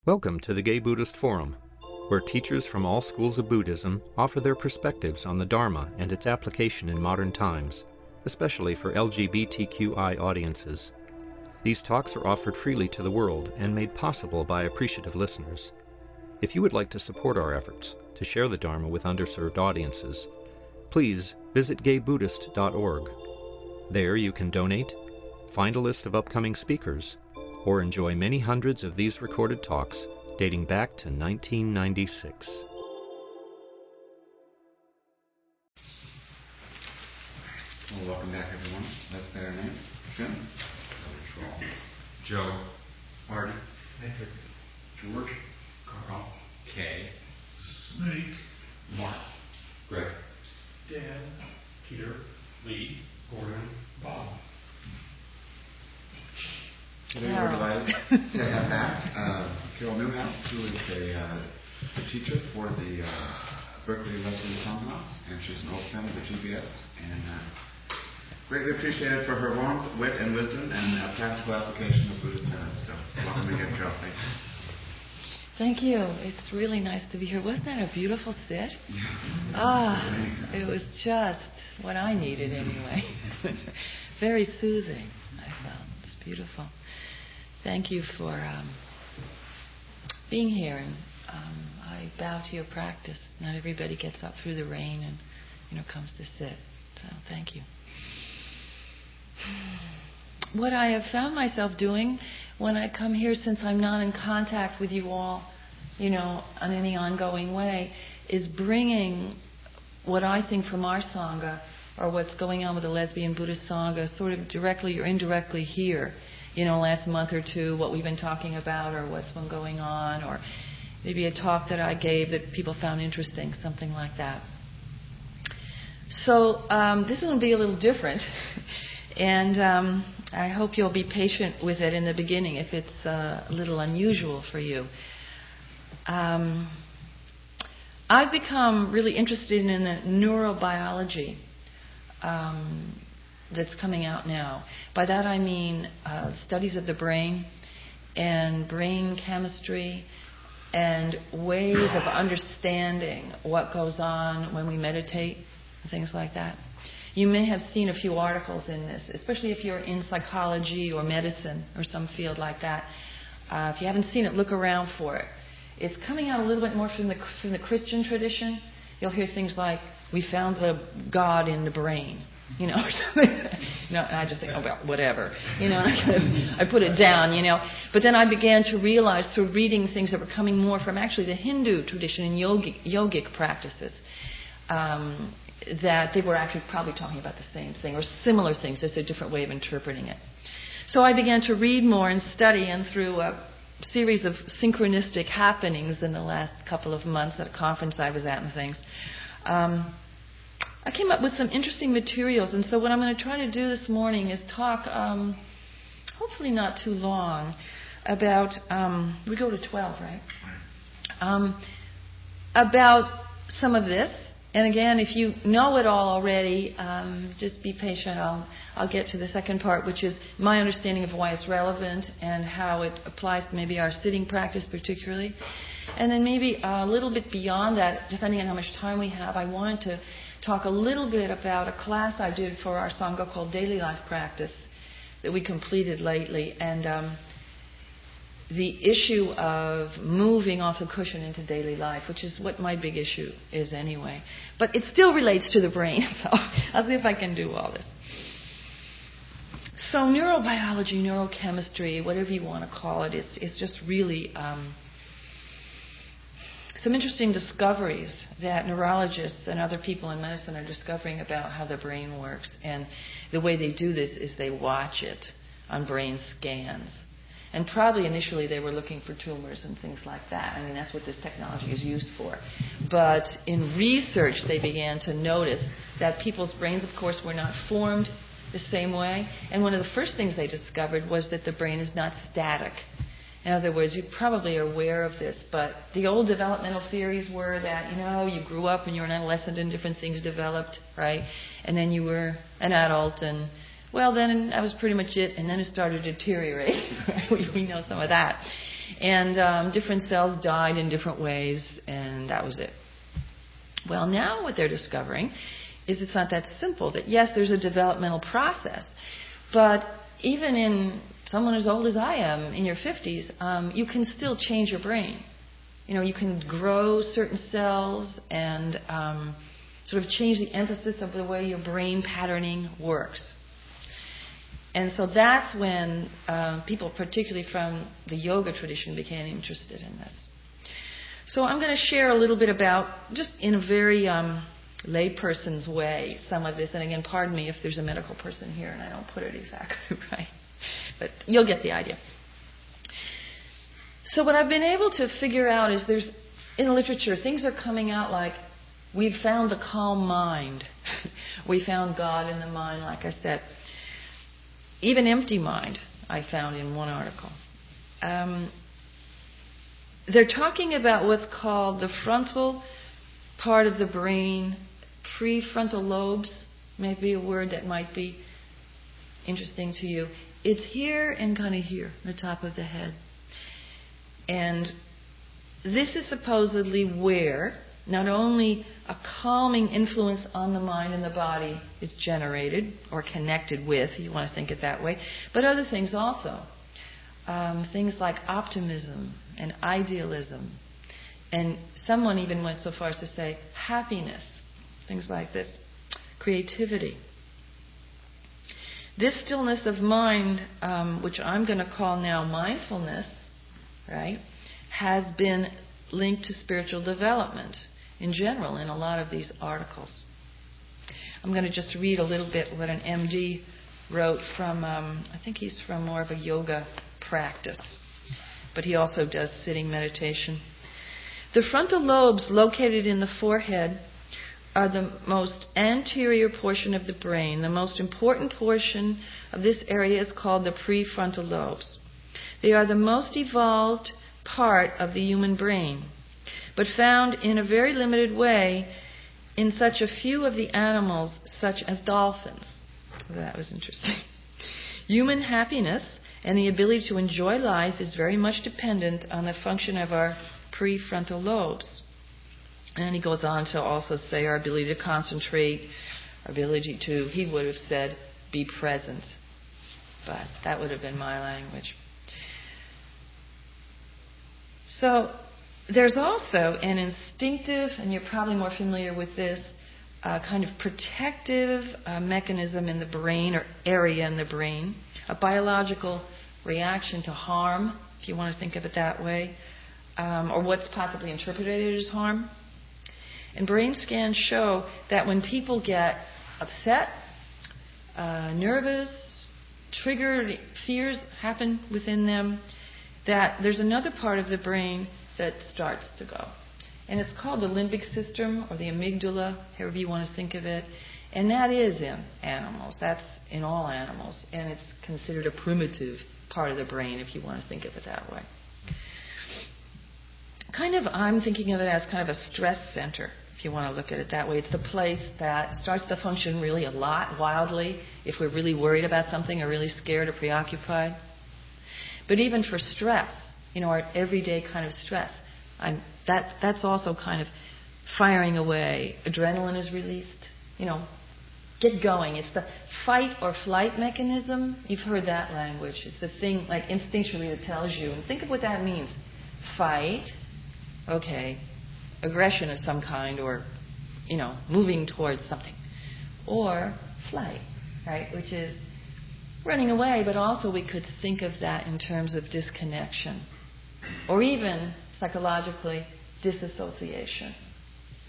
Welcome to the Gay Buddhist Forum, where teachers from all schools of Buddhism offer their perspectives on the Dharma and its application in modern times, especially for LGBTQI audiences. These talks are offered freely to the world and made possible by appreciative listeners. If you would like to support our efforts to share the Dharma with underserved audiences, please visit gaybuddhist.org. There you can donate, find a list of upcoming speakers, or enjoy many hundreds of these recorded talks dating back to 1996. Well, welcome back, everyone. Let's say our names. Jim. Joe. Marty. Patrick. George. Carl. Kay. Snake. Mark. Greg. Dan. Peter. Lee. Gordon. Bob. Today we're delighted to have back Carol Newhouse, who is a teacher for the Berkeley Lesbian Sangha, and she's an old friend of the GBF, and greatly appreciated for her warmth, wit, and wisdom, and practical application of Buddhist tenets. So welcome again, Carol. Thank you. Thank you. It's really nice to be here. Wasn't that a beautiful sit? It was just what I needed anyway. Very soothing, I felt. It's beautiful. Thank you for being here, and I bow to your practice. Not everybody gets up through the rain and comes to sit. So thank you. What I have found myself doing when I come here, since I'm not in contact with you all, on any ongoing way, is bringing what I think from our Sangha, or what's going on with the Lesbian Buddhist Sangha, sort of directly or indirectly here. Last month or two, what we've been talking about, or what's been going on, or maybe a talk that I gave that people found interesting, something like that. So this is going to be a little different, and I hope you'll be patient with it in the beginning if it's a little unusual for you. I've become really interested in the neurobiology that's coming out now. By that I mean studies of the brain and brain chemistry and ways of understanding what goes on when we meditate and things like that. You may have seen a few articles in this, especially if you're in psychology or medicine or some field like that. If you haven't seen it, look around for it. It's coming out a little bit more from the Christian tradition. You'll hear things like, we found the God in the brain. Or something. And I just think, oh well, whatever. And I put it down. But then I began to realize through reading things that were coming more from actually the Hindu tradition and yogic practices, that they were actually probably talking about the same thing or similar things. There's a different way of interpreting it. So I began to read more and study, and through a series of synchronistic happenings in the last couple of months at a conference I was at and things, I came up with some interesting materials. And so what I'm going to try to do this morning is talk, hopefully not too long, about, we go to 12, right? About some of this. And again, if you know it all already, just be patient. I'll get to the second part, which is my understanding of why it's relevant and how it applies to maybe our sitting practice particularly. And then maybe a little bit beyond that, depending on how much time we have, I wanted to talk a little bit about a class I did for our Sangha called Daily Life Practice that we completed lately, and the issue of moving off the cushion into daily life, which is what my big issue is anyway. But it still relates to the brain, so I'll see if I can do all this. So neurobiology, neurochemistry, whatever you want to call it, it's just really some interesting discoveries that neurologists and other people in medicine are discovering about how the brain works. And the way they do this is they watch it on brain scans. And probably initially they were looking for tumors and things like that. I mean, that's what this technology is used for. But in research, they began to notice that people's brains, of course, were not formed the same way. And one of the first things they discovered was that the brain is not static. In other words, you probably are aware of this, but the old developmental theories were that, you grew up and you were an adolescent and different things developed, right? And then you were an adult and, well, then that was pretty much it, and then it started to deteriorate. We know some of that. And different cells died in different ways, and that was it. Well, now what they're discovering is it's not that simple, that yes, there's a developmental process, but even in someone as old as I am, in your 50s, you can still change your brain. You know, you can grow certain cells and sort of change the emphasis of the way your brain patterning works. And so that's when people, particularly from the yoga tradition, became interested in this. So I'm going to share a little bit about, just in a very layperson's way, some of this. And again, pardon me if there's a medical person here and I don't put it exactly right. But you'll get the idea. So what I've been able to figure out is there's, in the literature, things are coming out like, we've found the calm mind. We found God in the mind, like I said. Even empty mind, I found in one article. They're talking about what's called the frontal part of the brain, prefrontal lobes, may be a word that might be interesting to you. It's here and kind of here, the top of the head. And this is supposedly where not only a calming influence on the mind and the body is generated or connected with, if you want to think it that way, but other things also. Things like optimism and idealism. And someone even went so far as to say happiness, things like this, creativity. This stillness of mind, which I'm going to call now mindfulness, right, has been linked to spiritual development in general in a lot of these articles. I'm going to just read a little bit what an MD wrote from, I think he's from more of a yoga practice, but he also does sitting meditation. The frontal lobes located in the forehead are the most anterior portion of the brain. The most important portion of this area is called the prefrontal lobes. They are the most evolved part of the human brain, but found in a very limited way in such a few of the animals, such as dolphins. That was interesting. Human happiness and the ability to enjoy life is very much dependent on the function of our prefrontal lobes. And he goes on to also say our ability to concentrate, our ability to, he would have said, be present. But that would have been my language. So there's also an instinctive, and you're probably more familiar with this, kind of protective mechanism in the brain or area in the brain, a biological reaction to harm, if you want to think of it that way, or what's possibly interpreted as harm. And brain scans show that when people get upset, nervous, triggered, fears happen within them, that there's another part of the brain that starts to go. And it's called the limbic system or the amygdala, however you want to think of it. And that is in animals. That's in all animals. And it's considered a primitive part of the brain, if you want to think of it that way. I'm thinking of it as kind of a stress center, if you want to look at it that way. It's the place that starts to function really a lot, wildly, if we're really worried about something or really scared or preoccupied. But even for stress, our everyday kind of stress, that's also kind of firing away. Adrenaline is released. Get going. It's the fight or flight mechanism. You've heard that language. It's the thing, like instinctually, that tells you. And think of what that means. Fight, okay, aggression of some kind, or, moving towards something. Or flight, right, which is running away, but also we could think of that in terms of disconnection. Or even, psychologically, disassociation,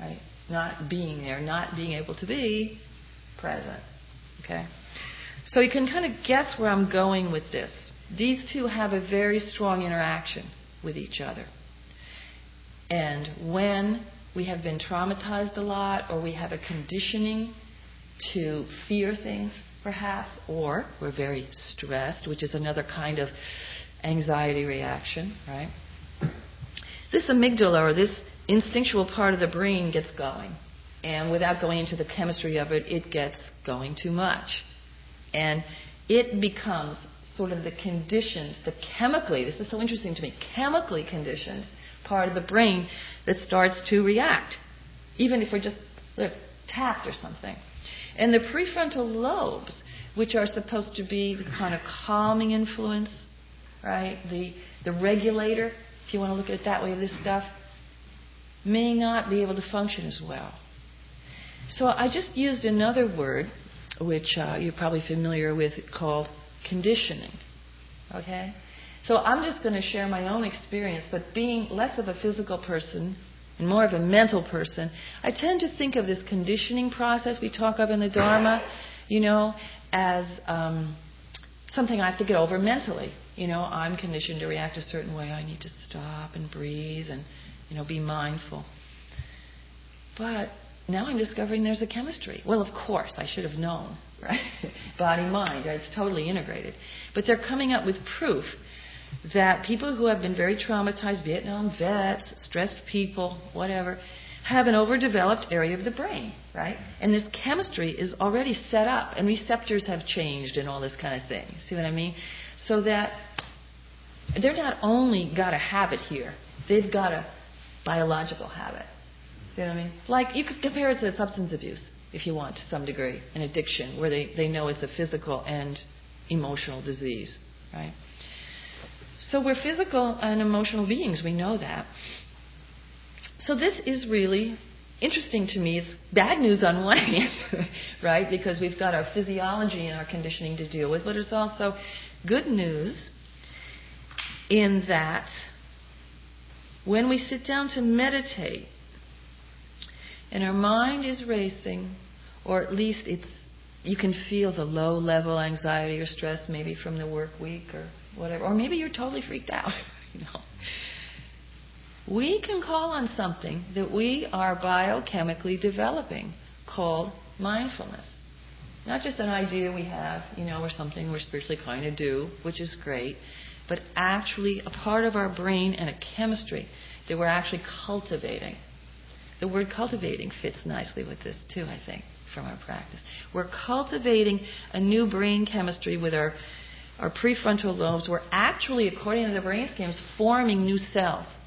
right? Not being there, not being able to be present, okay? So you can kind of guess where I'm going with this. These two have a very strong interaction with each other. And when we have been traumatized a lot, or we have a conditioning to fear things, perhaps, or we're very stressed, which is another kind of anxiety reaction, right? This amygdala, or this instinctual part of the brain, gets going. And without going into the chemistry of it, it gets going too much. And it becomes sort of the conditioned, the chemically, this is so interesting to me, chemically conditioned part of the brain that starts to react, even if we're just tapped or something. And the prefrontal lobes, which are supposed to be the kind of calming influence, right, the regulator, if you want to look at it that way, of this stuff, may not be able to function as well. So I just used another word, which you're probably familiar with, called conditioning. Okay? So I'm just going to share my own experience, but being less of a physical person and more of a mental person, I tend to think of this conditioning process we talk of in the Dharma, as something I have to get over mentally. I'm conditioned to react a certain way. I need to stop and breathe and, be mindful. But now I'm discovering there's a chemistry. Well, of course, I should have known, right? Body, mind, right? It's totally integrated. But they're coming up with proof that people who have been very traumatized, Vietnam vets, stressed people, whatever, have an overdeveloped area of the brain, right? And this chemistry is already set up, and receptors have changed and all this kind of thing. See what I mean? So that they're not only got a habit here, they've got a biological habit. See what I mean? Like, you could compare it to substance abuse, if you want, to some degree, an addiction, where they know it's a physical and emotional disease, right? So we're physical and emotional beings, we know that. So this is really interesting to me. It's bad news on one hand, right? Because we've got our physiology and our conditioning to deal with, but it's also good news in that when we sit down to meditate and our mind is racing, or at least you can feel the low-level anxiety or stress maybe from the work week or whatever, or maybe you're totally freaked out, we can call on something that we are biochemically developing called mindfulness. Not just an idea we have, or something we're spiritually trying to do, which is great, but actually a part of our brain and a chemistry that we're actually cultivating. The word cultivating fits nicely with this too, I think, from our practice. We're cultivating a new brain chemistry with our prefrontal lobes. We're actually, according to the brain scans, forming new cells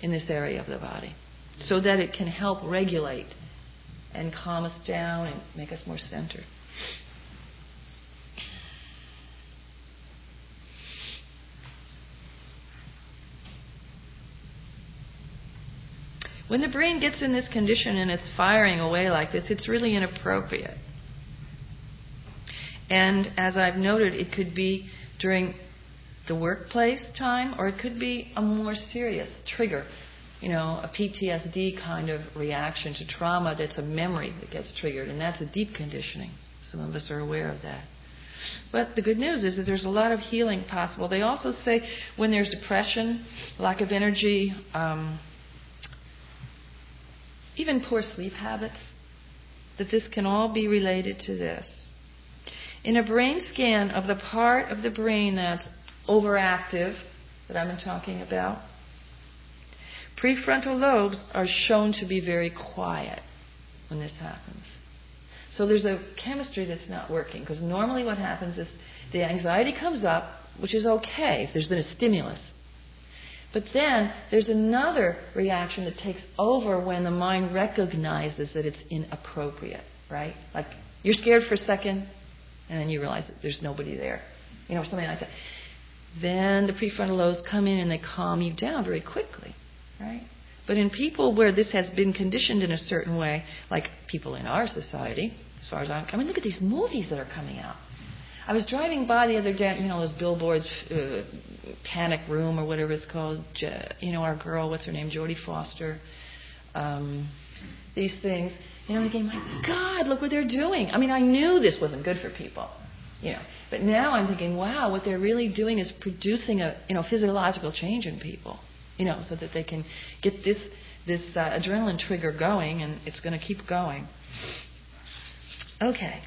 in this area of the body so that it can help regulate and calm us down and make us more centered. When the brain gets in this condition and it's firing away like this, it's really inappropriate. And as I've noted, it could be during the workplace time, or it could be a more serious trigger, a PTSD kind of reaction to trauma that's a memory that gets triggered, and that's a deep conditioning. Some of us are aware of that. But the good news is that there's a lot of healing possible. They also say when there's depression, lack of energy, even poor sleep habits, that this can all be related to this. In a brain scan of the part of the brain that's overactive, that I've been talking about, prefrontal lobes are shown to be very quiet when this happens. So there's a chemistry that's not working, because normally what happens is the anxiety comes up, which is okay if there's been a stimulus. But then there's another reaction that takes over when the mind recognizes that it's inappropriate, right? Like you're scared for a second, and then you realize that there's nobody there, something like that. Then the prefrontal lobes come in and they calm you down very quickly, right? But in people where this has been conditioned in a certain way, like people in our society, as far as look at these movies that are coming out. I was driving by the other day, those billboards, Panic Room or whatever it's called, our girl, what's her name, Jodie Foster, these things, thinking, my God, look what they're doing. I knew this wasn't good for people, but now I'm thinking, wow, what they're really doing is producing a, physiological change in people, so that they can get this adrenaline trigger going, and it's going to keep going. Okay.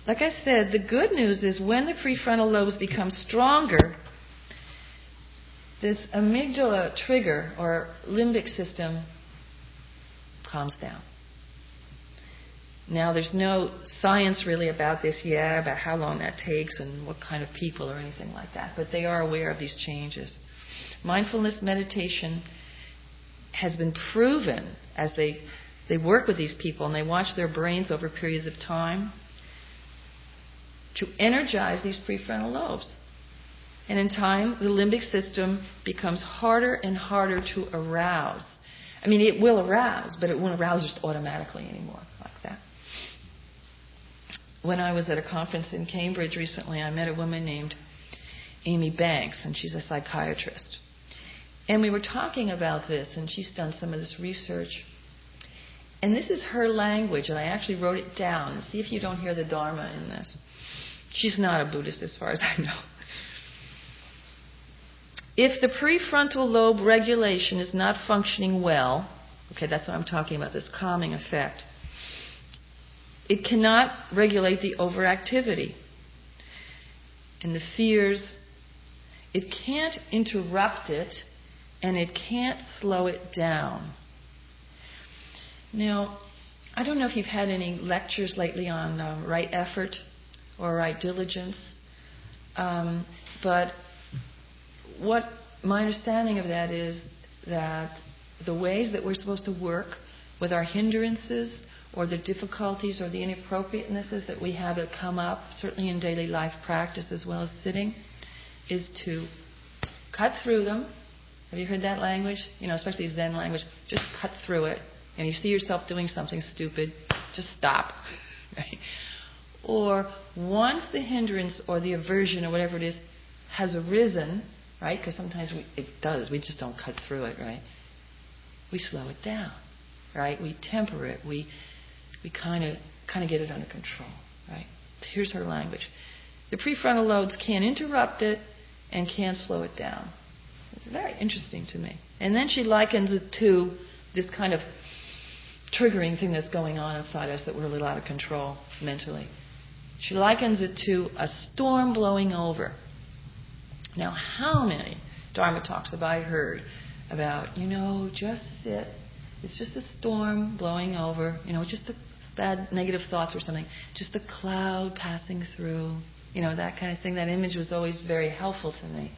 Like I said, the good news is when the prefrontal lobes become stronger, this amygdala trigger or limbic system calms down. Now, there's no science really about this yet, about how long that takes and what kind of people or anything like that, but they are aware of these changes. Mindfulness meditation has been proven as they work with these people and they watch their brains over periods of time to energize these prefrontal lobes. And in time, the limbic system becomes harder and harder to arouse. I mean, it will arouse, but it won't arouse just automatically anymore like that. When I was at a conference in Cambridge recently, I met a woman named Amy Banks, and she's a psychiatrist. And we were talking about this, and she's done some of this research. And this is her language, and I actually wrote it down. See if you don't hear the Dharma in this. She's not a Buddhist as far as I know. If the prefrontal lobe regulation is not functioning well, okay, that's what I'm talking about, this calming effect, it cannot regulate the overactivity and the fears. It can't interrupt it, and it can't slow it down. Now, I don't know if you've had any lectures lately on right effort or right diligence, but what my understanding of that is that the ways that we're supposed to work with our hindrances or the difficulties or the inappropriatenesses that we have that come up, certainly in daily life practice as well as sitting, is to cut through them. Have you heard that language? You know, especially Zen language. Just cut through it. And you see yourself doing something stupid, just stop. Right? Or once the hindrance or the aversion or whatever it is has arisen, right? Because sometimes it does. We just don't cut through it, right? We slow it down, right? We temper it. We kind of get it under control, right? Here's her language. The prefrontal lobes can't interrupt it and can't slow it down. It's very interesting to me. And then she likens it to this kind of triggering thing that's going on inside us that we're a little out of control mentally. She likens it to a storm blowing over. Now, how many Dharma talks have I heard about, just sit. It's just a storm blowing over. It's just the bad negative thoughts or something. Just a cloud passing through. That kind of thing. That image was always very helpful to me.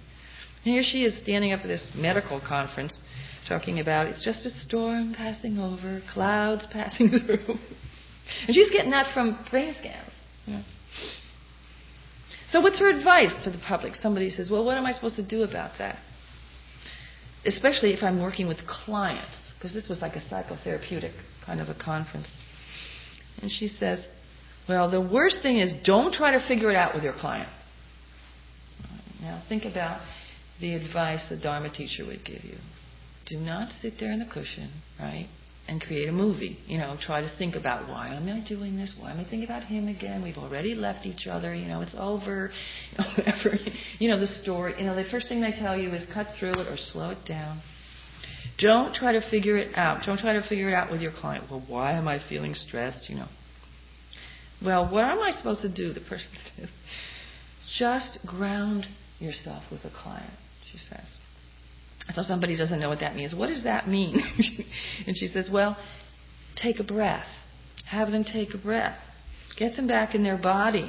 And here she is standing up at this medical conference talking about it's just a storm passing over, clouds passing through. And she's getting that from brain scans. So what's her advice to the public? Somebody says, well, what am I supposed to do about that? Especially if I'm working with clients, because this was like a psychotherapeutic kind of a conference. And she says, well, the worst thing is don't try to figure it out with your client. Now think about the advice the Dharma teacher would give you. Do not sit there in the cushion, right, and create a movie. Try to think about why am I doing this? Why am I thinking about him again? We've already left each other. It's over. Whatever. The story. The first thing they tell you is cut through it or slow it down. Don't try to figure it out. Don't try to figure it out with your client. Well, why am I feeling stressed? Well, what am I supposed to do? The person says, just ground yourself with a client, she says. So somebody doesn't know what that means. What does that mean? And she says, well, take a breath. Have them take a breath. Get them back in their body.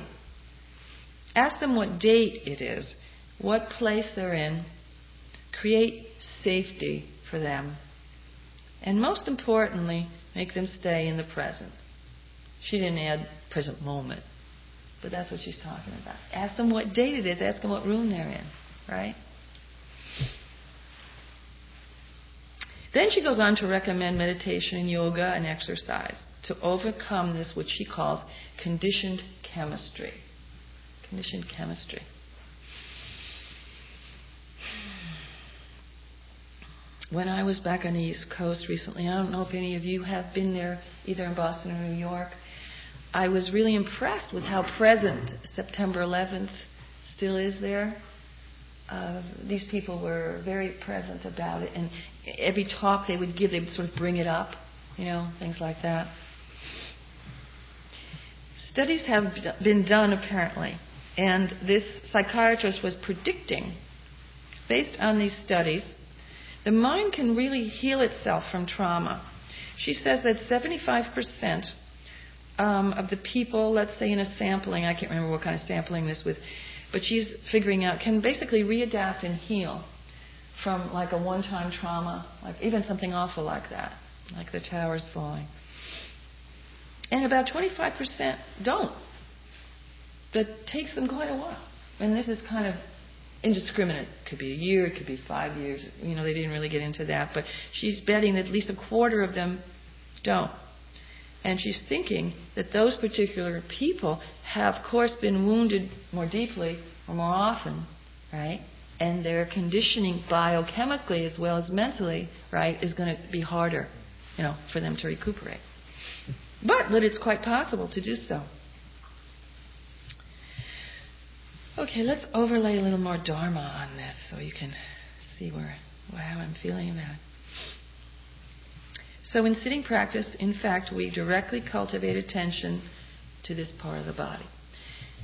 Ask them what date it is, what place they're in. Create safety for them. And most importantly, make them stay in the present. She didn't add present moment, but that's what she's talking about. Ask them what date it is. Ask them what room they're in, right? Then she goes on to recommend meditation and yoga and exercise to overcome this, which she calls conditioned chemistry. Conditioned chemistry. When I was back on the East Coast recently, I don't know if any of you have been there, either in Boston or New York, I was really impressed with how present September 11th still is there. These people were very present about it, and every talk they would give, they would sort of bring it up, things like that. Studies have been done, apparently, and this psychiatrist was predicting, based on these studies, the mind can really heal itself from trauma. She says that 75% of the people, let's say in a sampling, I can't remember what kind of sampling this with, but she's figuring out, can basically readapt and heal from like a one-time trauma, like even something awful like that, like the towers falling. And about 25% don't. But takes them quite a while. And this is kind of indiscriminate. It could be a year, it could be 5 years. You know, they didn't really get into that. But she's betting that at least a quarter of them don't. And she's thinking that those particular people have, of course, been wounded more deeply or more often, right? And their conditioning biochemically as well as mentally, right, is going to be harder, you know, for them to recuperate. But it's quite possible to do so. Okay, let's overlay a little more Dharma on this so you can see how I'm feeling about it. So in sitting practice, in fact, we directly cultivate attention to this part of the body.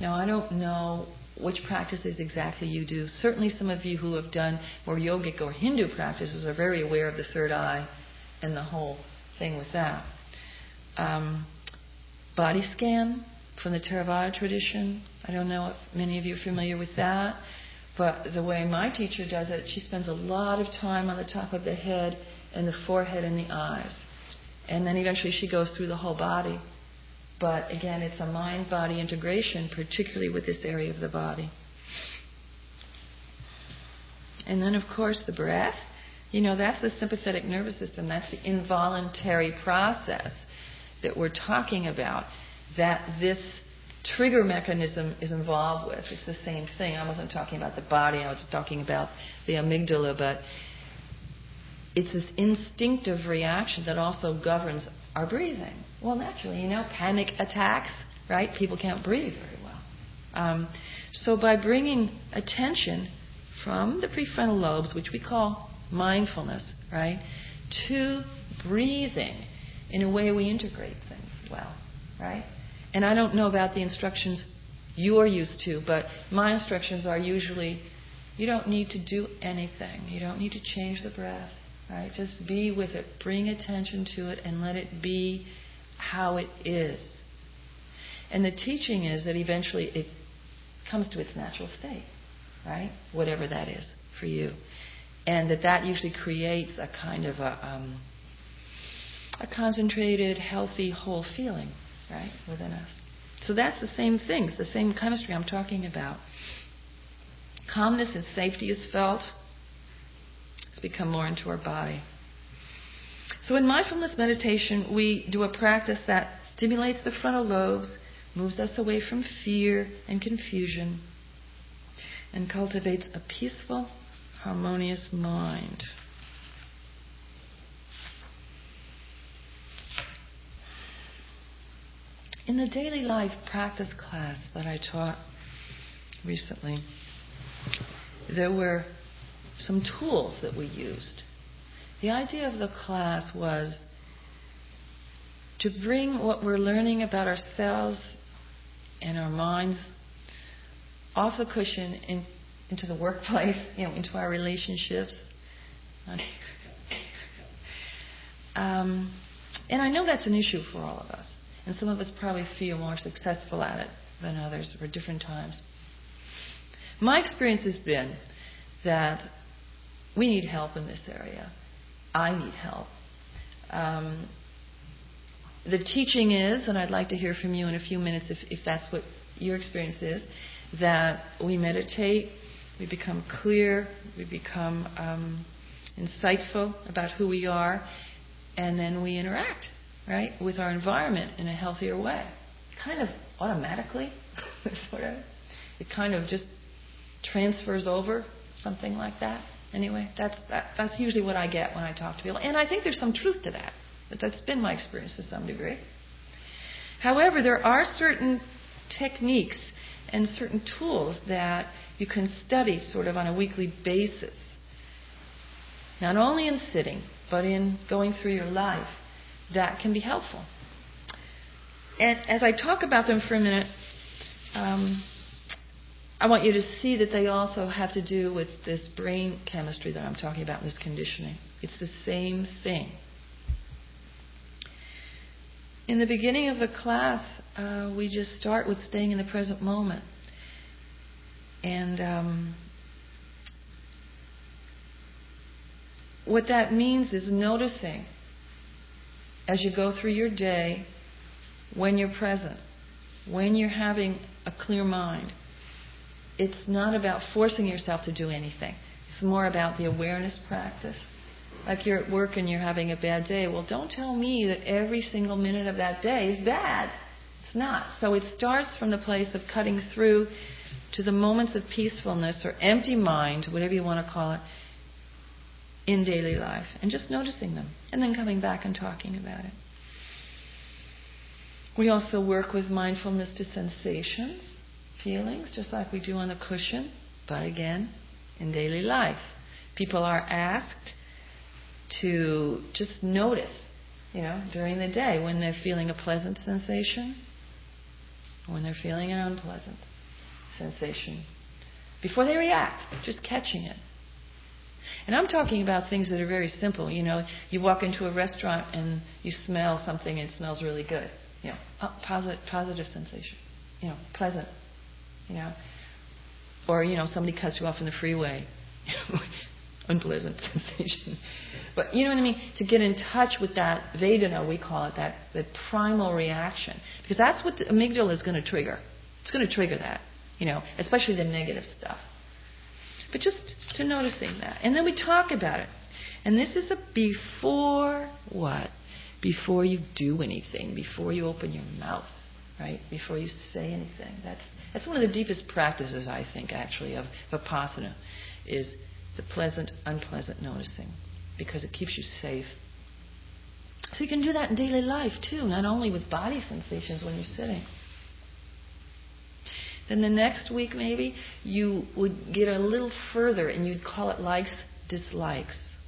Now, I don't know which practices exactly you do. Certainly some of you who have done more yogic or Hindu practices are very aware of the third eye and the whole thing with that. Body scan from the Theravada tradition. I don't know if many of you are familiar with that, but the way my teacher does it, she spends a lot of time on the top of the head and the forehead and the eyes. And then eventually she goes through the whole body. But again, it's a mind-body integration, particularly with this area of the body. And then, of course, the breath. You know, that's the sympathetic nervous system. That's the involuntary process that we're talking about, that this trigger mechanism is involved with. It's the same thing. I wasn't talking about the body. I was talking about the amygdala, but it's this instinctive reaction that also governs our breathing. Well, naturally, you know, panic attacks, right? People can't breathe very well. So by bringing attention from the prefrontal lobes, which we call mindfulness, right, to breathing, in a way we integrate things well, right? And I don't know about the instructions you're used to, but my instructions are usually, you don't need to do anything. You don't need to change the breath, right? Just be with it. Bring attention to it and let it be how it is. And the teaching is that eventually it comes to its natural state, right? Whatever that is for you. And that usually creates a kind of a concentrated, healthy, whole feeling, right, within us. So that's the same thing. It's the same chemistry I'm talking about. Calmness and safety is felt. It's become more into our body. So in mindfulness meditation, we do a practice that stimulates the frontal lobes, moves us away from fear and confusion, and cultivates a peaceful, harmonious mind. In the daily life practice class that I taught recently, there were some tools that we used. The idea of the class was to bring what we're learning about ourselves and our minds off the cushion into the workplace, you know, into our relationships. And I know that's an issue for all of us. And some of us probably feel more successful at it than others for different times. My experience has been that we need help in this area. I need help. The teaching is, and I'd like to hear from you in a few minutes if that's what your experience is, that we meditate, we become clear, we become insightful about who we are, and then we interact, right, with our environment in a healthier way. Kind of automatically, sort of. It kind of just transfers over, something like that. Anyway, that's usually what I get when I talk to people. And I think there's some truth to that. But that's been my experience to some degree. However, there are certain techniques and certain tools that you can study sort of on a weekly basis. Not only in sitting, but in going through your life. That can be helpful. And as I talk about them for a minute, I want you to see that they also have to do with this brain chemistry that I'm talking about, this conditioning. It's the same thing. In the beginning of the class, we just start with staying in the present moment. And what that means is noticing as you go through your day, when you're present, when you're having a clear mind. It's not about forcing yourself to do anything. It's more about the awareness practice. Like you're at work and you're having a bad day. Well, don't tell me that every single minute of that day is bad. It's not. So it starts from the place of cutting through to the moments of peacefulness or empty mind, whatever you want to call it, in daily life. And just noticing them. And then coming back and talking about it. We also work with mindfulness to sensations, feelings, just like we do on the cushion. But again, in daily life. People are asked to just notice, during the day when they're feeling a pleasant sensation, when they're feeling an unpleasant sensation. Before they react, just catching it. And I'm talking about things that are very simple. You walk into a restaurant and you smell something and it smells really good. Positive sensation. Pleasant. Or, somebody cuts you off in the freeway. Unpleasant sensation. But you know what I mean? To get in touch with that Vedana, we call it, that primal reaction. Because that's what the amygdala is going to trigger. It's going to trigger that, especially the negative stuff. But just to noticing that. And then we talk about it. And this is a before what? Before you do anything, before you open your mouth, right? Before you say anything. That's one of the deepest practices, I think, actually, of Vipassana, is the pleasant, unpleasant noticing, because it keeps you safe. So you can do that in daily life, too, not only with body sensations when you're sitting. Then the next week, maybe, you would get a little further, and you'd call it likes, dislikes.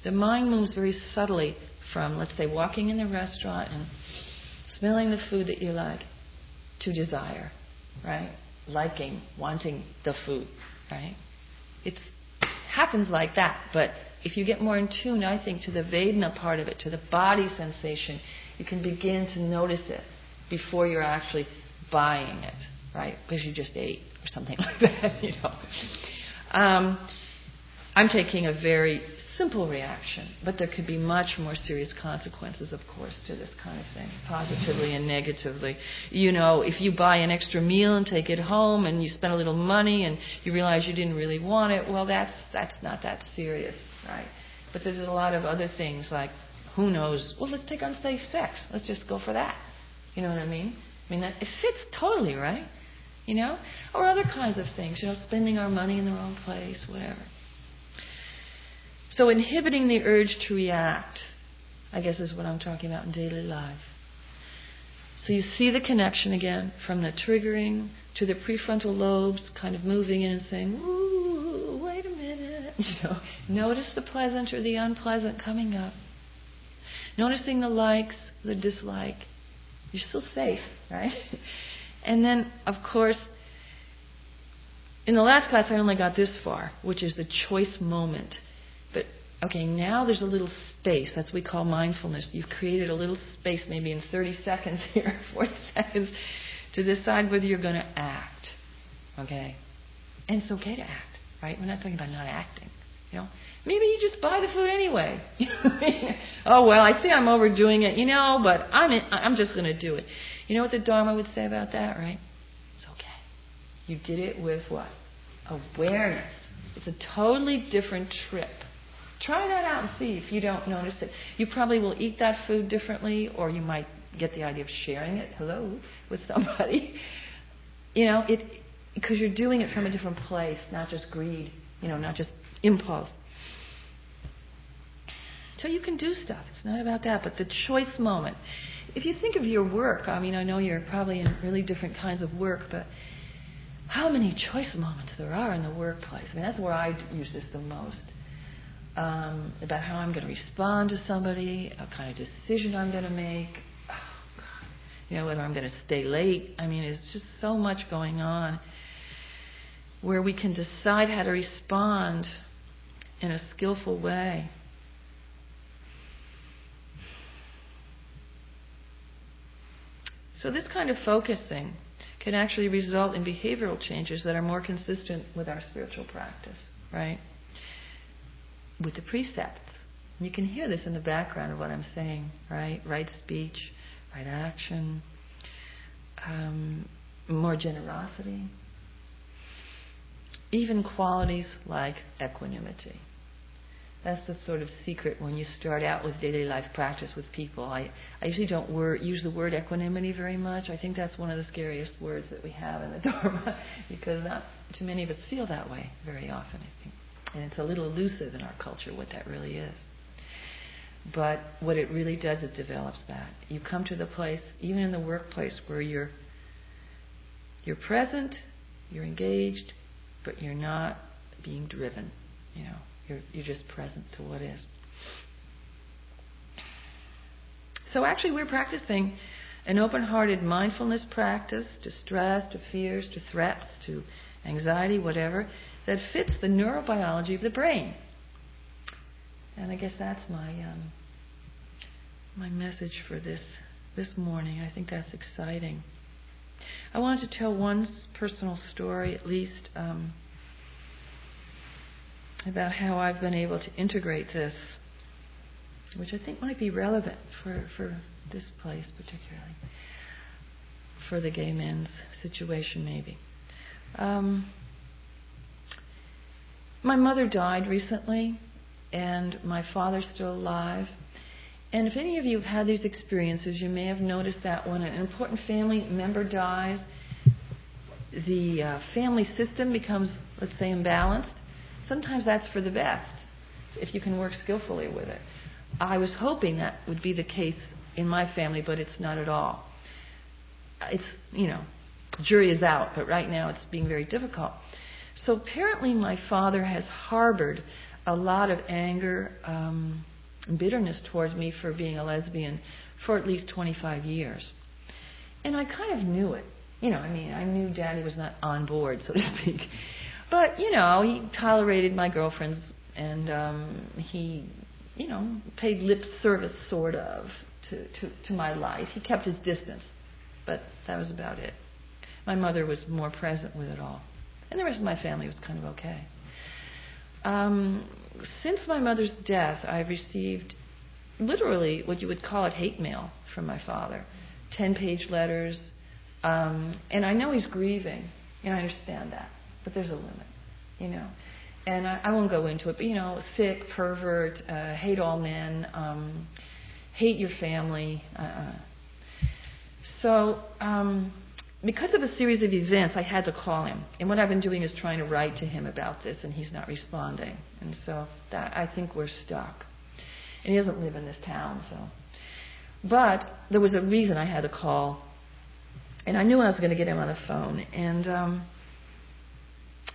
The mind moves very subtly from, let's say, walking in the restaurant and smelling the food that you like, to desire, right? Liking, wanting the food, right? It happens like that, but if you get more in tune, I think, to the Vedana part of it, to the body sensation, you can begin to notice it before you're actually buying it, right? Because you just ate or something like that, I'm taking a very simple reaction, but there could be much more serious consequences, of course, to this kind of thing, positively and negatively. If you buy an extra meal and take it home and you spend a little money and you realize you didn't really want it, well, that's not that serious, right? But there's a lot of other things like, who knows, well, let's take unsafe sex. Let's just go for that. You know what I mean? It fits totally, right? Or other kinds of things, spending our money in the wrong place, whatever. So inhibiting the urge to react, I guess, is what I'm talking about in daily life. So you see the connection again from the triggering to the prefrontal lobes kind of moving in and saying, ooh, wait a minute. Notice the pleasant or the unpleasant coming up. Noticing the likes, the dislike. You're still safe, right? And then, of course, in the last class I only got this far, which is the choice moment. But, okay, now there's a little space. That's what we call mindfulness. You've created a little space, maybe in 30 seconds here, 40 seconds, to decide whether you're going to act. Okay? And it's okay to act, right? We're not talking about not acting. Maybe you just buy the food anyway. Oh, well, I see I'm overdoing it, but I'm just going to do it. You know what the Dharma would say about that, right? It's okay. You did it with what? Awareness. It's a totally different trip. Try that out and see if you don't notice it. You probably will eat that food differently, or you might get the idea of sharing it, with somebody. Because you're doing it from a different place, not just greed, not just impulse. So you can do stuff. It's not about that, but the choice moment. If you think of your work, I know you're probably in really different kinds of work, but how many choice moments there are in the workplace. That's where I use this the most. About how I'm going to respond to somebody, what kind of decision I'm going to make, whether I'm going to stay late. There's just so much going on where we can decide how to respond in a skillful way. So this kind of focusing can actually result in behavioral changes that are more consistent with our spiritual practice, right? With the precepts. You can hear this in the background of what I'm saying, right? Right speech, right action, more generosity, even qualities like equanimity. That's the sort of secret when you start out with daily life practice with people. I usually don't use the word equanimity very much. I think that's one of the scariest words that we have in the Dharma, because not too many of us feel that way very often, I think. And it's a little elusive in our culture what that really is. But what it really does, it develops that. You come to the place, even in the workplace, where you're present, you're engaged, but you're not being driven, you know. You're just present to what is. So actually we're practicing an open-hearted mindfulness practice to stress, to fears, to threats, to anxiety, whatever, that fits the neurobiology of the brain. And I guess that's my message for this morning. I think that's exciting. I wanted to tell one personal story at least, about how I've been able to integrate this, which I think might be relevant for this place particularly, for the gay men's situation maybe. My mother died recently, and my father's still alive. And if any of you have had these experiences, you may have noticed that when an important family member dies, the family system becomes, let's say, imbalanced. Sometimes that's for the best, if you can work skillfully with it. I was hoping that would be the case in my family, but it's not at all. It's, jury is out, but right now it's being very difficult. So apparently my father has harbored a lot of anger, bitterness towards me for being a lesbian for at least 25 years. And I kind of knew it. I knew Daddy was not on board, so to speak. But, he tolerated my girlfriends, and he, paid lip service, sort of, to my life. He kept his distance, but that was about it. My mother was more present with it all. And the rest of my family was kind of okay. Since my mother's death, I've received literally what you would call it hate mail from my father. 10-page letters. And I know he's grieving, and I understand that. But there's a limit, And I won't go into it, but, sick, pervert, hate all men, hate your family. So, because of a series of events, I had to call him. And what I've been doing is trying to write to him about this, and he's not responding. And so I think we're stuck. And he doesn't live in this town, so. But there was a reason I had to call. And I knew I was going to get him on the phone. And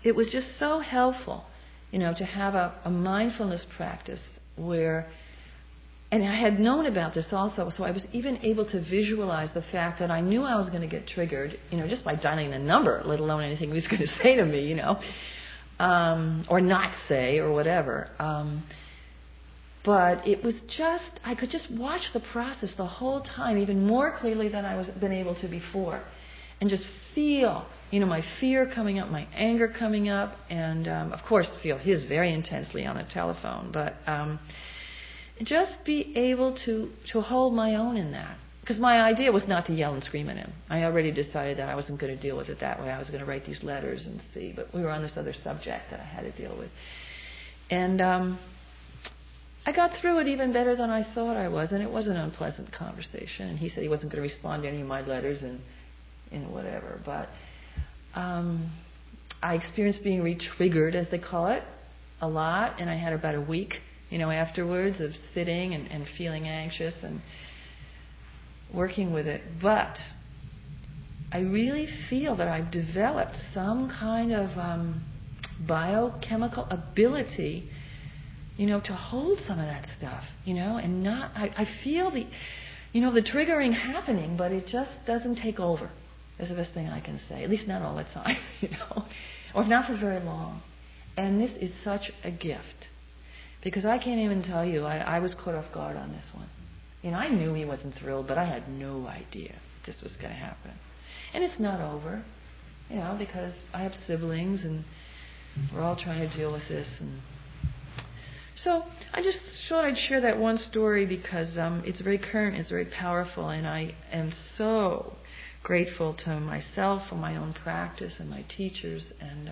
it was just so helpful, to have a mindfulness practice where, and I had known about this also, so I was even able to visualize the fact that I knew I was going to get triggered, just by dialing the number, let alone anything he was going to say to me, or not say, or whatever. But it was just, I could just watch the process the whole time, even more clearly than I was been able to before, and just feel, my fear coming up, my anger coming up, and of course feel his very intensely on the telephone, but just be able to hold my own in that. Because my idea was not to yell and scream at him. I already decided that I wasn't going to deal with it that way. I was going to write these letters and see, but we were on this other subject that I had to deal with. And I got through it even better than I thought I was, and it was an unpleasant conversation. And he said he wasn't going to respond to any of my letters and whatever. But I experienced being re-triggered, as they call it, a lot, and I had about a week, afterwards of sitting and feeling anxious and working with it. But I really feel that I've developed some kind of biochemical ability, to hold some of that stuff, and not, I feel the triggering happening, but it just doesn't take over. That's the best thing I can say, at least not all the time, or not for very long. And this is such a gift, because I can't even tell you, I was caught off guard on this one. I knew he wasn't thrilled, but I had no idea. this was going to happen. And it's not over, because I have siblings and we're all trying to deal with this. And so I just thought I'd share that one story because it's very current, it's very powerful, and I am so grateful to myself for my own practice and my teachers and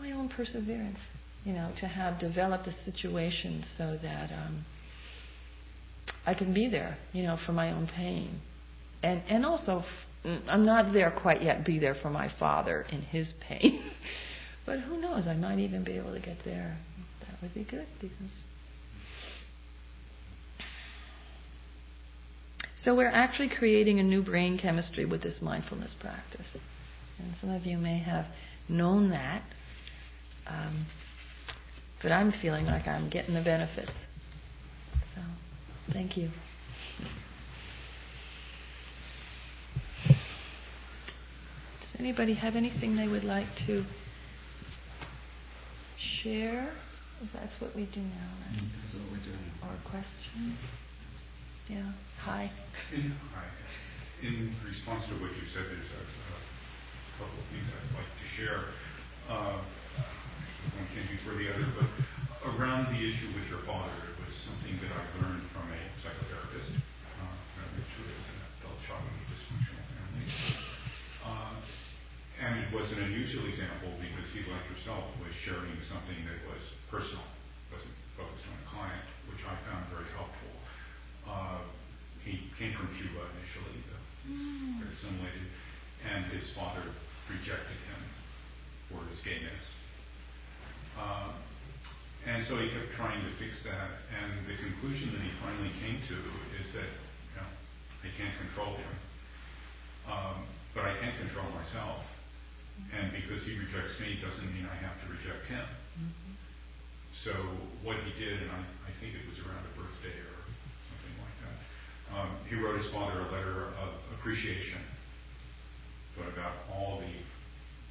my own perseverance, to have developed a situation so that I can be there, for my own pain. And also, I'm not there quite yet, be there for my father in his pain. But who knows, I might even be able to get there. That would be good because... So we're actually creating a new brain chemistry with this mindfulness practice. And some of you may have known that. But I'm feeling like I'm getting the benefits. So, thank you. Does anybody have anything they would like to share? That's what we do now, right? That's what we're doing. Or a question? Yeah. Hi. Hi. In response to what you said, there's a couple of things I'd like to share. One came before the other, but around the issue with your father, it was something that I learned from a psychotherapist, which was an adult child with a dysfunctional family. And it was an unusual example because he, like yourself, was sharing something that was personal, wasn't focused on a client, which I found very helpful. He came from Cuba initially, very assimilated, and his father rejected him for his gayness. And so he kept trying to fix that, and the conclusion that he finally came to is that, I can't control him, but I can control myself. And because he rejects me doesn't mean I have to reject him. Mm-hmm. So what he did, and I think it was around a birthday or something like that, he wrote his father a letter of appreciation, but about all the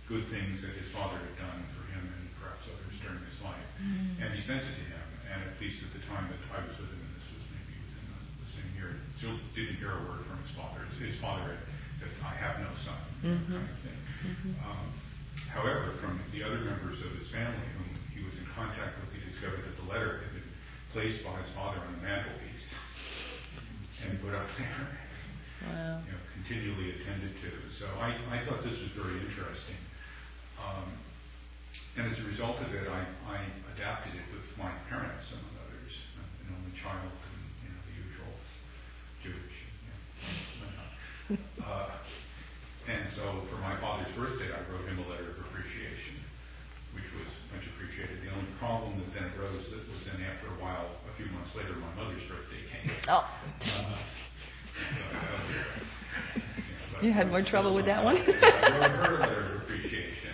good things that his father had done for him and perhaps others during his life. Mm-hmm. And he sent it to him, and at least at the time that I was with him, and this was maybe within the same year, still didn't hear a word from his father. His father had, I have no son, mm-hmm. kind of thing. Mm-hmm. However, from the other members of his family whom he was in contact with, he discovered that the letter had been placed by his father on the mantelpiece and put up there. Wow. Continually attended to. So I thought this was very interesting. And as a result of it, I adapted it with my parents, among others. An only child and, the usual Jewish, and so for my father's birthday, I wrote him a letter of appreciation, which was much appreciated. The only problem that then arose that was then after a while, a few months later, my mother's birthday came. Oh. You had more trouble with that one? I wrote her a letter of appreciation.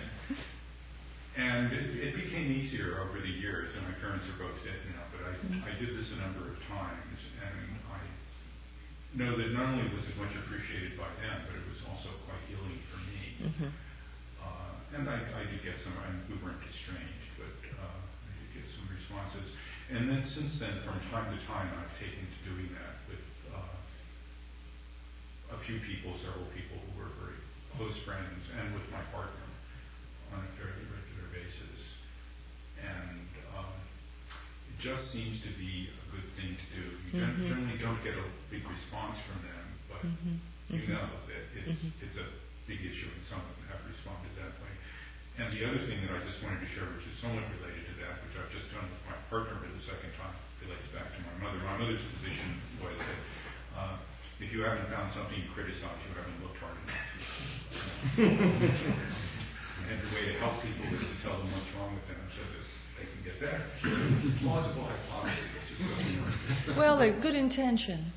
And it became easier over the years, and my parents are both dead now, but I did this a number of times, and I know that not only was it much appreciated by them, but it was also quite healing for me. Mm-hmm. And I did get some, we weren't estranged, but I did get some responses. And then since then, from time to time, I've taken to doing that with a few people, several people who were very close friends, and with my partner on a fairly regular basis. And it just seems to be a good thing to do. You mm-hmm. generally don't get a big response from them, but mm-hmm. you know that it's a big issue, and some of them have responded that way. And the other thing that I just wanted to share, which is somewhat related to that, which I've just done with my partner for the second time, relates back to my mother. My mother's position was that if you haven't found something to criticize, you haven't looked hard enough. And the way to help people is to tell them what's wrong with them so that they can get better. Plausible hypothesis, it just doesn't work. Well, a good intention.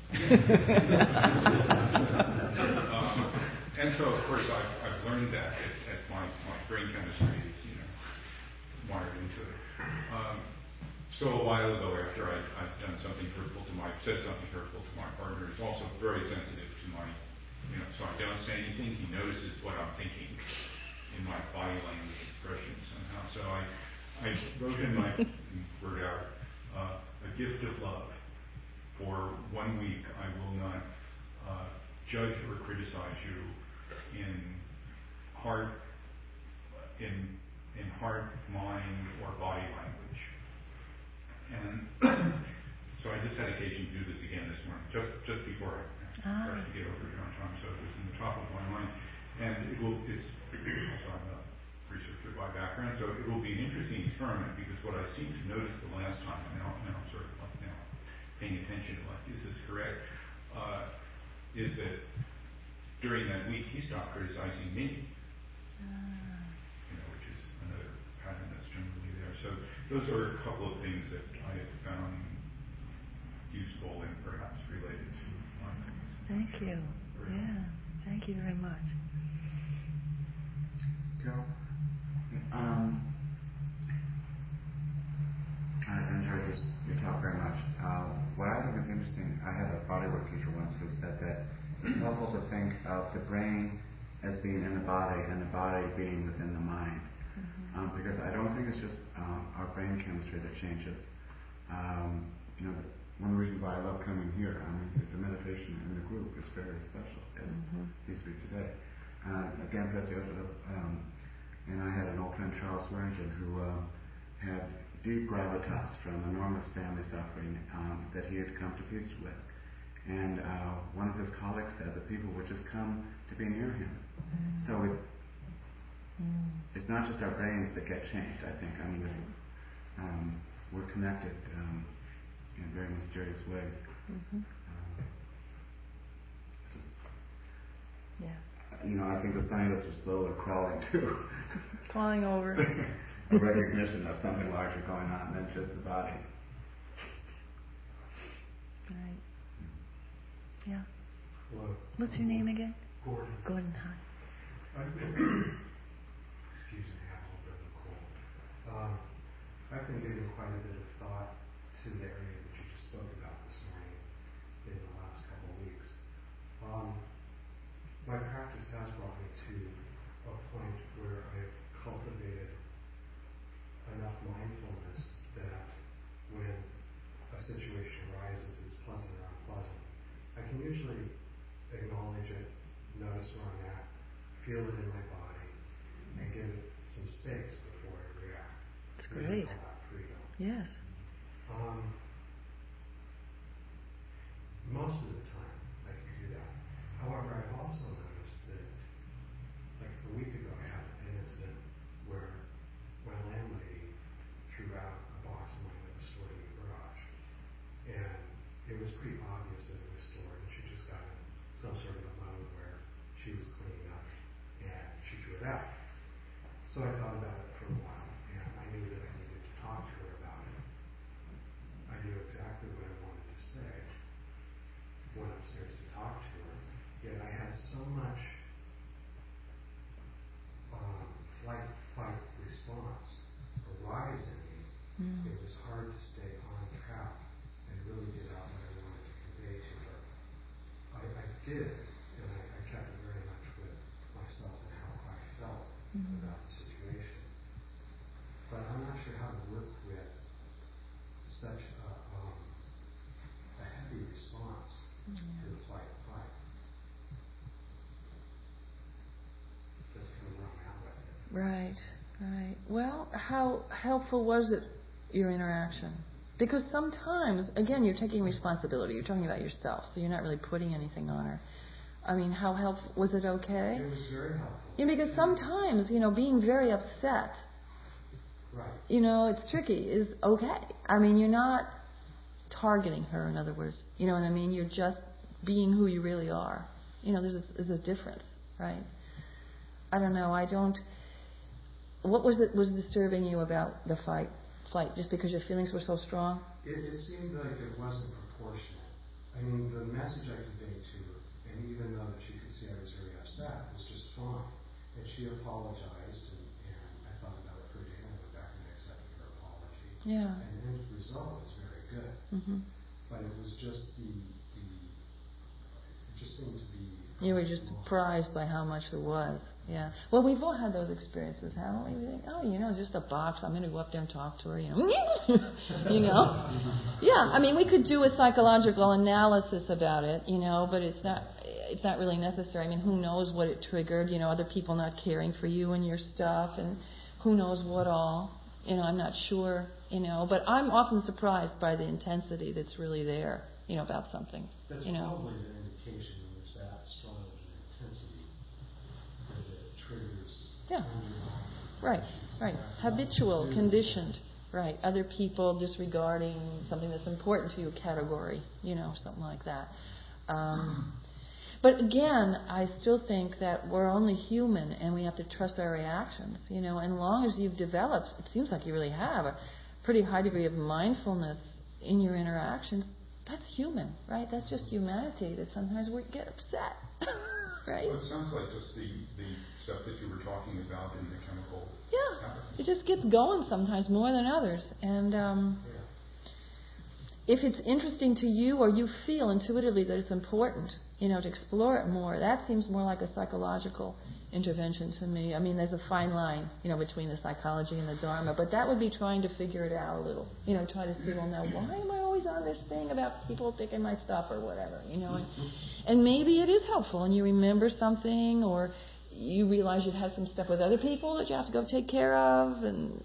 And so, of course, I've learned that at my brain chemistry is, wired into it. So a while ago, after I'd done something hurtful said something hurtful to my partner, is also very sensitive to my, so I don't say anything. He notices what I'm thinking in my body language expressions somehow. So I wrote him my word out, a gift of love. For 1 week, I will not judge or criticize you in hard mind or body language. And so I just had occasion to do this again this morning, just before I started to get over here on time, so it was in the top of my mind. And it's also I'm a researcher by background, so it will be an interesting experiment, because what I seemed to notice the last time, and now I'm sort of like now paying attention to like, is this correct, is that during that week he stopped criticizing me. Which is another pattern that's generally there. So those are a couple of things that I have found useful and perhaps related to mindfulness. Thank you. Yeah, thank you very much. Carol? I enjoyed your talk very much. What I think is interesting, I had a bodywork teacher once who said that it's helpful to think of the brain as being in the body and the body being within the mind. Because I don't think it's just our brain chemistry that changes. One of the reasons why I love coming here, is the meditation in the group is very special, as these week today. Again, and I had an old friend, Charles Swearingen, who had deep gravitas from enormous family suffering that he had come to peace with. And one of his colleagues said that people would just come to be near him. So it's not just our brains that get changed, I think. We're connected in very mysterious ways. I think the scientists are slowly crawling to Falling over. a recognition of something larger going on than just the body. Right. Yeah. Hello. What's your name again? Gordon. Gordon, hi. Excuse me, I have a little bit of a cold. I've been giving quite a bit of thought to the area that you just spoke about this morning in the last couple of weeks. My practice has brought me to a point where I've cultivated enough mindfulness that when a situation arises, it's pleasant or unpleasant, I can usually acknowledge it, notice where I'm at, feel it in my body, and give it some space before I react. That's We great. call that freedom. Yes. Most of the time, I can do that. However, I've also noticed that, like a week ago, I had an incident where my landlady threw out a box of mine that was stored in the garage. And it was pretty obvious that it was stored, and she just got in some sort of a mode where she was cleaning up, and she threw it out. So I thought about it for a while, and I knew that I needed to talk to her about it. I knew exactly what I wanted to say. Went upstairs to talk to her, yet I had so much fight response arise in me, it was hard to stay on track and really get out what I wanted to convey to her. I did, and I kept it very much with myself and how I felt about the situation. But I'm not sure how to work with such a heavy response to the fight. That's kind of where I'm at with it. Right. Well, how helpful was it, your interaction? Because sometimes, again, you're taking responsibility. You're talking about yourself, so you're not really putting anything on her. How helpful? Was it okay? It was very helpful. Yeah, because sometimes, being very upset, Right. it's tricky, is okay. You're not targeting her, in other words. You know what I mean? You're just being who you really are. There's a difference, right? I don't know. What was disturbing you about the flight? Just because your feelings were so strong? It seemed like it wasn't proportionate. The message I conveyed to her, and even though that she could see I was very upset, was just fine. And she apologized, and I thought about it for a day, and I went back and I accepted her apology. Yeah. And the end result was very good. But it was just it just seemed to be... You were just surprised by how much there was. Yeah. Well, we've all had those experiences, haven't we? We think, it's just a box. I'm going to go up there and talk to her, Yeah, we could do a psychological analysis about it, but it's not, it's not really necessary. I mean, who knows what it triggered, other people not caring for you and your stuff, and who knows what all. I'm not sure, but I'm often surprised by the intensity that's really there, about something, That's probably an indication when there's that strong of an intensity that it triggers underlying Right, issues. right. That's not Habitual, to do conditioned, right. Other people disregarding something that's important to you category, something like that. But again, I still think that we're only human and we have to trust our reactions, and as long as you've developed, it seems like you really have, a pretty high degree of mindfulness in your interactions, that's human, right? That's just humanity, that sometimes we get upset, right? Well, it sounds like just the stuff that you were talking about in the chemical Yeah, it just gets going sometimes more than others. And if it's interesting to you or you feel intuitively that it's important, to explore it more, that seems more like a psychological intervention to me. I mean, there's a fine line, between the psychology and the Dharma, but that would be trying to figure it out a little, try to see, well, now, why am I always on this thing about people taking my stuff or whatever, and maybe it is helpful, and you remember something, or you realize you've had some stuff with other people that you have to go take care of, and,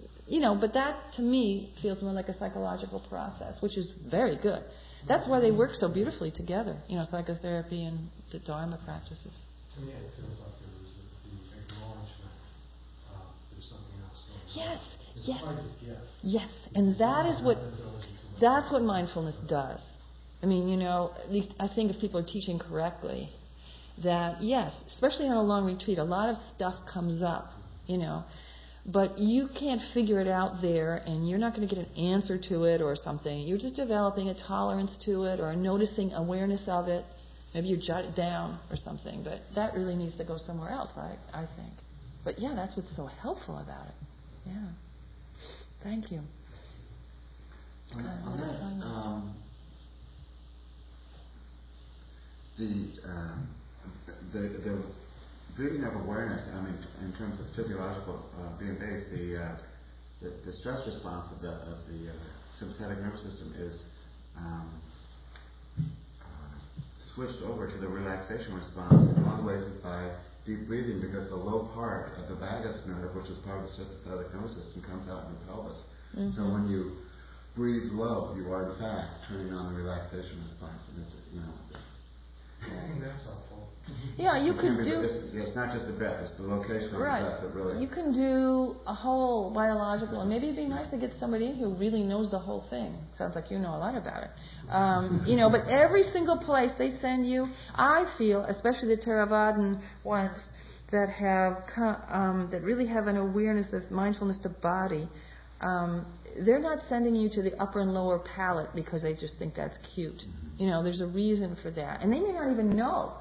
but that, to me, feels more like a psychological process, which is very good. That's why they work so beautifully together, psychotherapy and the Dharma practices. To me, it feels like there was the acknowledgement there's something else going on. Yes, It's yes, quite a gift. yes, and that's what mindfulness does. I mean, at least I think if people are teaching correctly, that yes, especially on a long retreat, a lot of stuff comes up, but you can't figure it out there, and you're not going to get an answer to it or something. You're just developing a tolerance to it or noticing awareness of it. Maybe you jot it down or something, but that really needs to go somewhere else, I think. But yeah, that's what's so helpful about it. Yeah. Thank you. The breathing of awareness, I mean, in terms of physiological being based, the stress response of the sympathetic nervous system is switched over to the relaxation response. And one of the ways is by deep breathing, because the low part of the vagus nerve, which is part of the sympathetic nervous system, comes out in the pelvis. Mm-hmm. So when you breathe low, you are in fact turning on the relaxation response, and it's I think that's helpful. Yeah, you could do. It's not just the breath; it's the location of right. the breath that really. You can do a whole biological, and maybe it'd be nice to get somebody in who really knows the whole thing. Sounds like you know a lot about it. But every single place they send you, I feel, especially the Theravadan ones that have that really have an awareness of mindfulness to body. They're not sending you to the upper and lower palate because they just think that's cute. There's a reason for that. And they may not even know.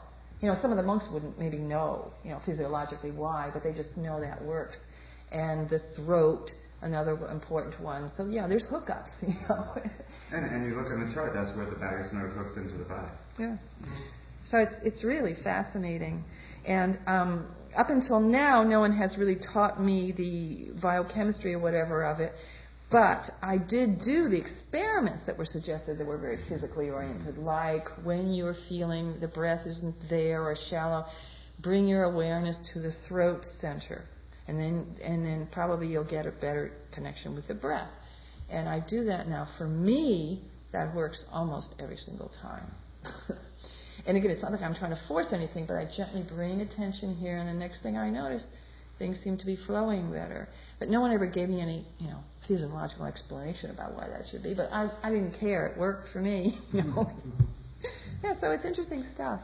Some of the monks wouldn't maybe know, physiologically why, but they just know that works. And the throat, another important one. So, yeah, there's hookups, And you look in the chart, that's where the vagus nerve hooks into the body. Yeah. So it's really fascinating. And up until now, no one has really taught me the biochemistry or whatever of it. But I did do the experiments that were suggested that were very physically oriented, like when you're feeling the breath isn't there or shallow, bring your awareness to the throat center, and then probably you'll get a better connection with the breath. And I do that now. For me, that works almost every single time. And again, it's not like I'm trying to force anything, but I gently bring attention here, and the next thing I notice, things seem to be flowing better. But no one ever gave me any, physiological explanation about why that should be. But I didn't care. It worked for me. Yeah, so it's interesting stuff.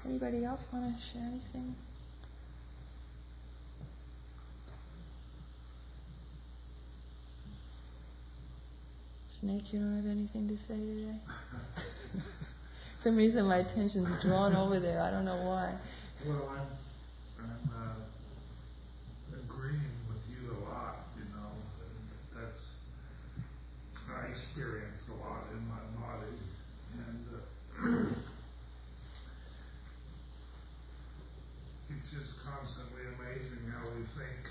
Anybody else want to share anything? Snake, you don't have anything to say today? For some reason my attention's drawn over there. I don't know why. Well, I'm agreeing with you a lot, I experience a lot in my body, and it's just constantly amazing how we think,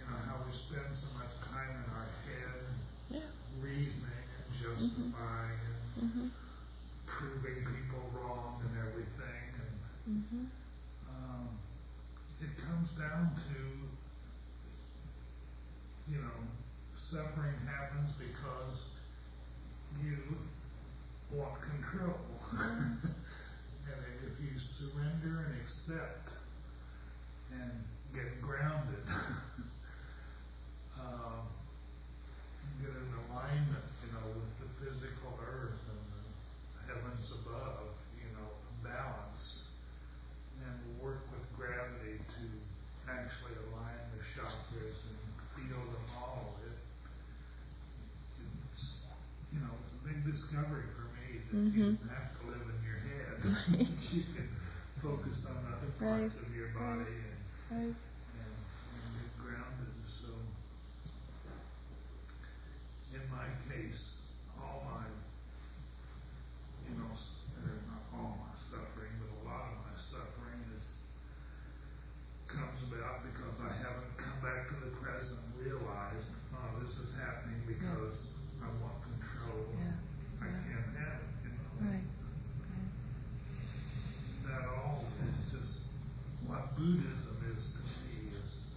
how we spend so much time in our head, reasoning and justifying and proving people wrong and everything, and It comes down to, suffering happens because you want control. And if you surrender and accept and get grounded, get in alignment, with the physical earth and the heavens above, balance, and work with gravity to actually align the chakras and feel them all. It's a big discovery for me that you don't have to live in your head. You can focus on other parts of your body and get grounded. So, in my case, all my, not all my suffering, but a lot of my suffering comes about because I haven't come back to the present and realized, this is happening because I want control. I can't have it, Right. That all is just what Buddhism is to me, is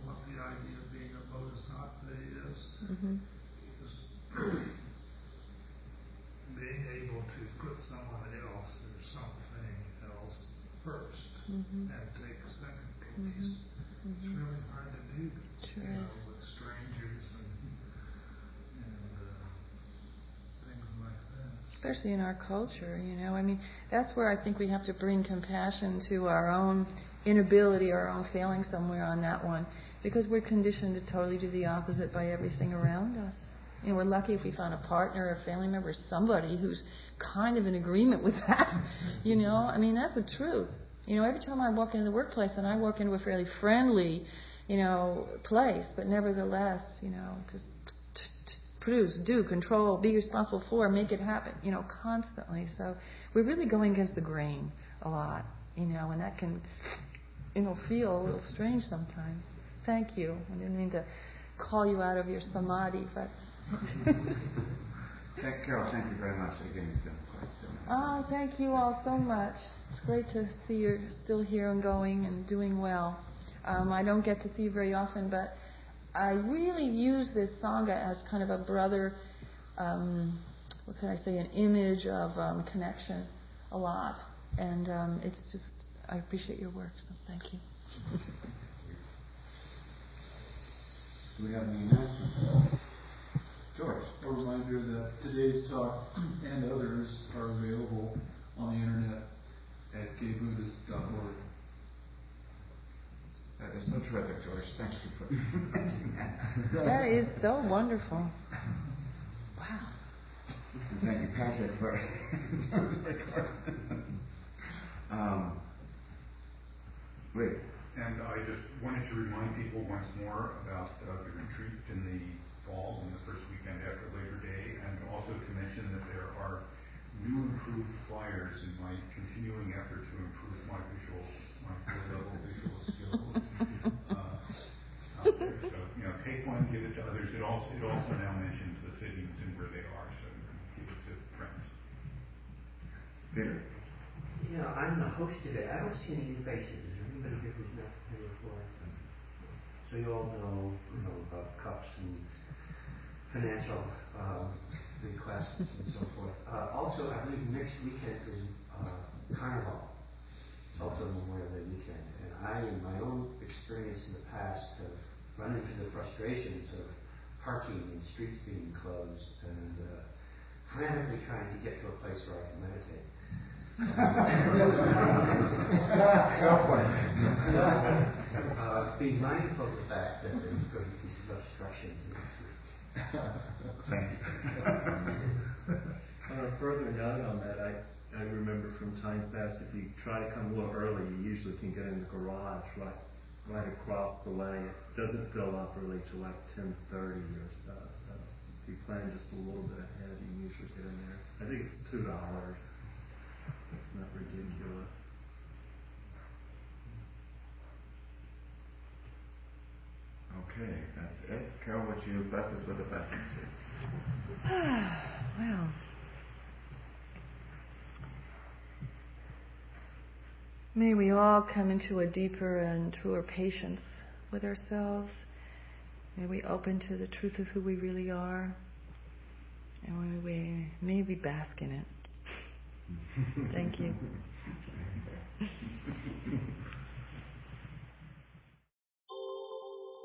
what the idea of being a bodhisattva is. Is being able to put someone else or something else first and take second place. It's really hard to do, with strangers and things like that. Especially in our culture, that's where I think we have to bring compassion to our own inability, our own failing somewhere on that one, because we're conditioned to totally do the opposite by everything around us. We're lucky if we found a partner, a family member, somebody who's kind of in agreement with that. That's the truth. Every time I walk into the workplace, and I walk into a fairly friendly, place, but nevertheless, just produce, do, control, be responsible for, make it happen, constantly. So we're really going against the grain a lot, and that can, feel a little strange sometimes. Thank you. I didn't mean to call you out of your samadhi, but... Carol, thank you very much. Again, you've been quite still. Oh, thank you all so much. It's great to see you're still here and going and doing well. I don't get to see you very often, but I really use this Sangha as kind of a brother, what can I say, an image of connection a lot. And it's just, I appreciate your work, so thank you. Do we have any announcements? George. A reminder that today's talk and others are available on the internet at gaybuddhist.org. That is so terrific, George. Thank you for mentioning that. That is so wonderful. Wow. And thank you, Patrick, for doing the recording. Great. And I just wanted to remind people once more about the retreat in the fall, in the first weekend after Labor Day, and also to mention that there are new improved flyers in my continuing effort to improve my low-level visual skills out there. So, take one, give it to others. It also now mentions the cities and where they are, so give it to friends. Peter. I'm the host today. I don't see any new faces. Is there anybody here who's not here before? So you all know, about cups and financial requests and so forth. Also, I believe next weekend is Carnival. It's also Memorial Day weekend. And I, in my own experience in the past, have run into the frustrations of parking and streets being closed and frantically trying to get to a place where I can meditate. Be mindful of the fact that there's going to be some obstructions next week. Thanks. On a further note on that, I remember from times past, if you try to come a little early, you usually can get in the garage right across the way. It doesn't fill up really till like 10:30 or so. So if you plan just a little bit ahead, you can usually get in there. I think it's $2. So it's not ridiculous. Okay, that's it. Carol, would you bless us with a blessing, please? Wow. May we all come into a deeper and truer patience with ourselves. May we open to the truth of who we really are. And may we bask in it. Thank you.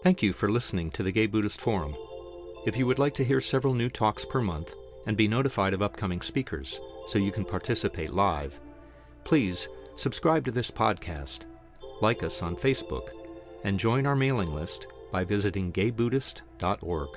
Thank you for listening to the Gay Buddhist Forum. If you would like to hear several new talks per month and be notified of upcoming speakers so you can participate live, please subscribe to this podcast, like us on Facebook, and join our mailing list by visiting gaybuddhist.org.